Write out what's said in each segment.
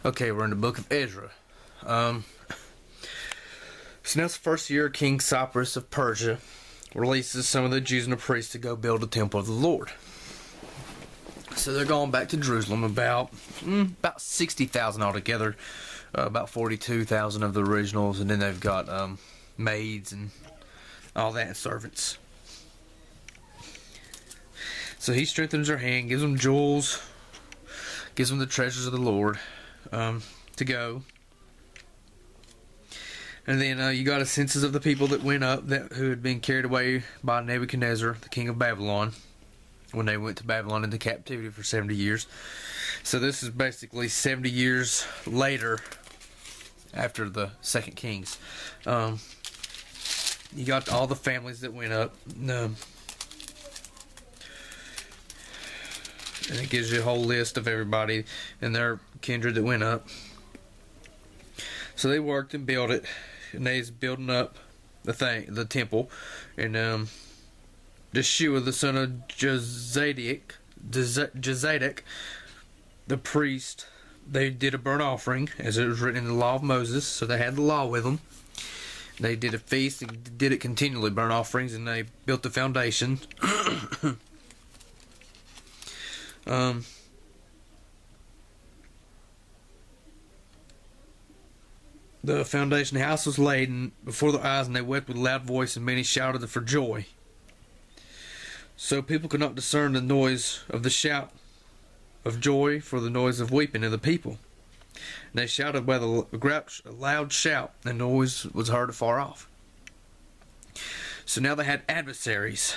Okay, we're in the book of Ezra. So now it's the first year King Cyrus of Persia releases some of the Jews and the priests to go build the temple of the Lord. So they're going back to Jerusalem, about 60,000 altogether, about 42,000 of the originals, and then they've got maids and all that, and servants. So he strengthens their hand, gives them jewels, gives them the treasures of the Lord to go. And then you got a census of the people that went up, who had been carried away by Nebuchadnezzar, the king of Babylon, when they went to Babylon into captivity for 70 years. So this is basically 70 years later, after the Second Kings. You got all the families that went up. And it gives you a whole list of everybody and their kindred that went up. So they worked and built it, and they was building up the temple. And Joshua, the son of Jozadak, the priest, they did a burnt offering, as it was written in the law of Moses. So they had the law with them. They did a feast and did it continually, burnt offerings, and they built the foundation. The foundation house was laid before their eyes, and they wept with a loud voice, and many shouted for joy. So people could not discern the noise of the shout of joy for the noise of weeping of the people. And they shouted with a loud shout, and the noise was heard afar off. So now they had adversaries,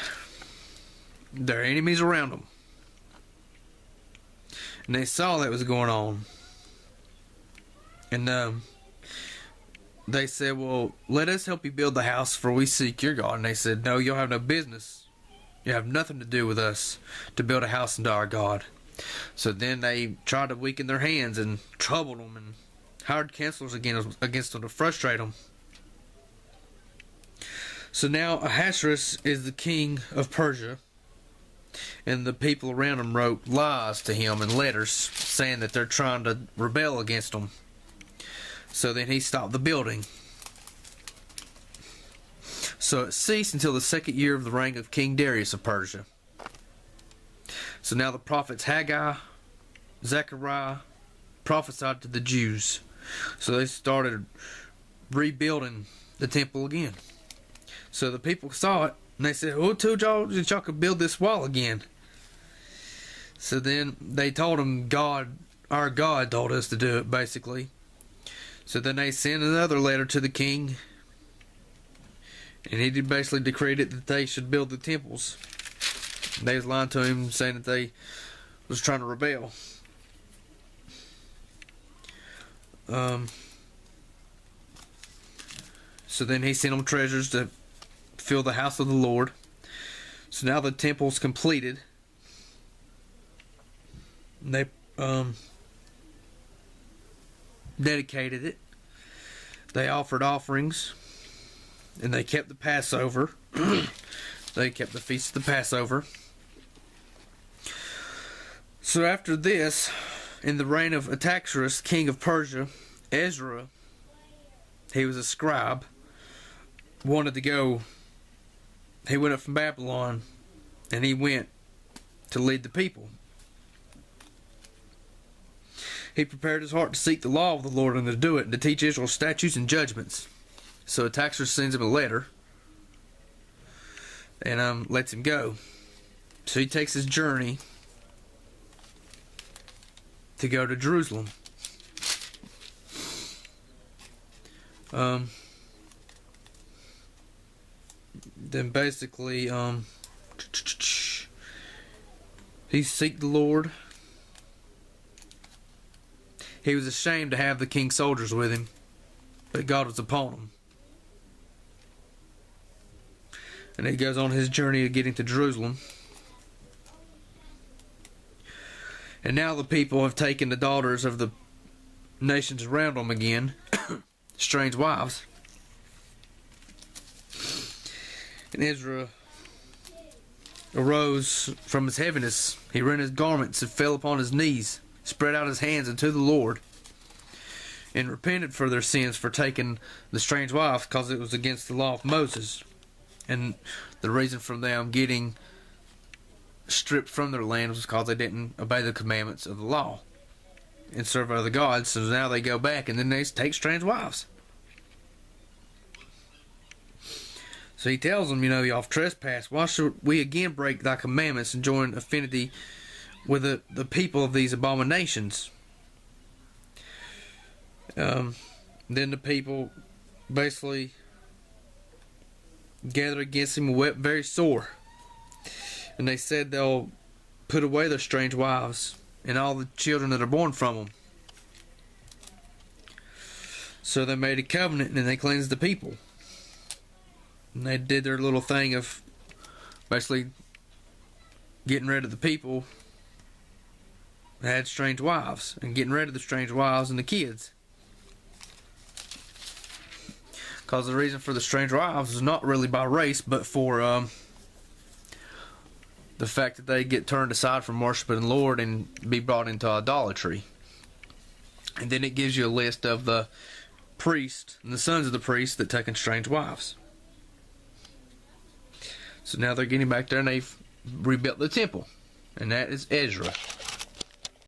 their enemies around them. And they saw that was going on. And they said, well, let us help you build the house, for we seek your God. And they said, no, you'll have no business. You have nothing to do with us to build a house unto our God. So then they tried to weaken their hands and troubled them and hired counselors against them to frustrate them. So now Ahasuerus is the king of Persia, and the people around him wrote lies to him in letters saying that they're trying to rebel against him. So then he stopped the building. So it ceased until the second year of the reign of King Darius of Persia. So now the prophets Haggai, Zechariah prophesied to the Jews. So they started rebuilding the temple again. So the people saw it, and they said, who told y'all that y'all could build this wall again? So then they told them, our God told us to do it, basically. So then they sent another letter to the king, and he basically decreed it that they should build the temples. They was lying to him, saying that they was trying to rebel. So then he sent them treasures to fill the house of the Lord. So now the temple's completed. They dedicated it. They offered offerings, and they kept the Passover. They kept the feast of the Passover. So after this, in the reign of Artaxerxes, king of Persia, Ezra, he was a scribe, wanted to go. He went up from Babylon, and he went to lead the people. He prepared his heart to seek the law of the Lord and to do it, and to teach Israel statutes and judgments. So Artaxerxes sends him a letter and lets him go. So he takes his journey to go to Jerusalem. Then basically he seeked the Lord. He was ashamed to have the king's soldiers with him, but God was upon him. And he goes on his journey of getting to Jerusalem. And now the people have taken the daughters of the nations around them again, strange wives. And Ezra arose from his heaviness. He rent his garments and fell upon his knees, spread out his hands unto the Lord. and repented for their sins for taking the strange wives, because it was against the law of Moses. And the reason for them getting stripped from their land was because they didn't obey the commandments of the law and serve other gods. So now they go back and then they take strange wives. So he tells them, y'all have trespassed. Why should we again break thy commandments and join affinity with the people of these abominations? Then the people basically gathered against him and wept very sore. And they said they'll put away their strange wives and all the children that are born from them. So they made a covenant and they cleansed the people. And they did their little thing of basically getting rid of the people that had strange wives and getting rid of the strange wives and the kids. Because the reason for the strange wives is not really by race, but for the fact that they get turned aside from worshiping the Lord and be brought into idolatry. And then it gives you a list of the priests and the sons of the priests that taken strange wives. So now they're getting back there and they've rebuilt the temple. And that is Ezra.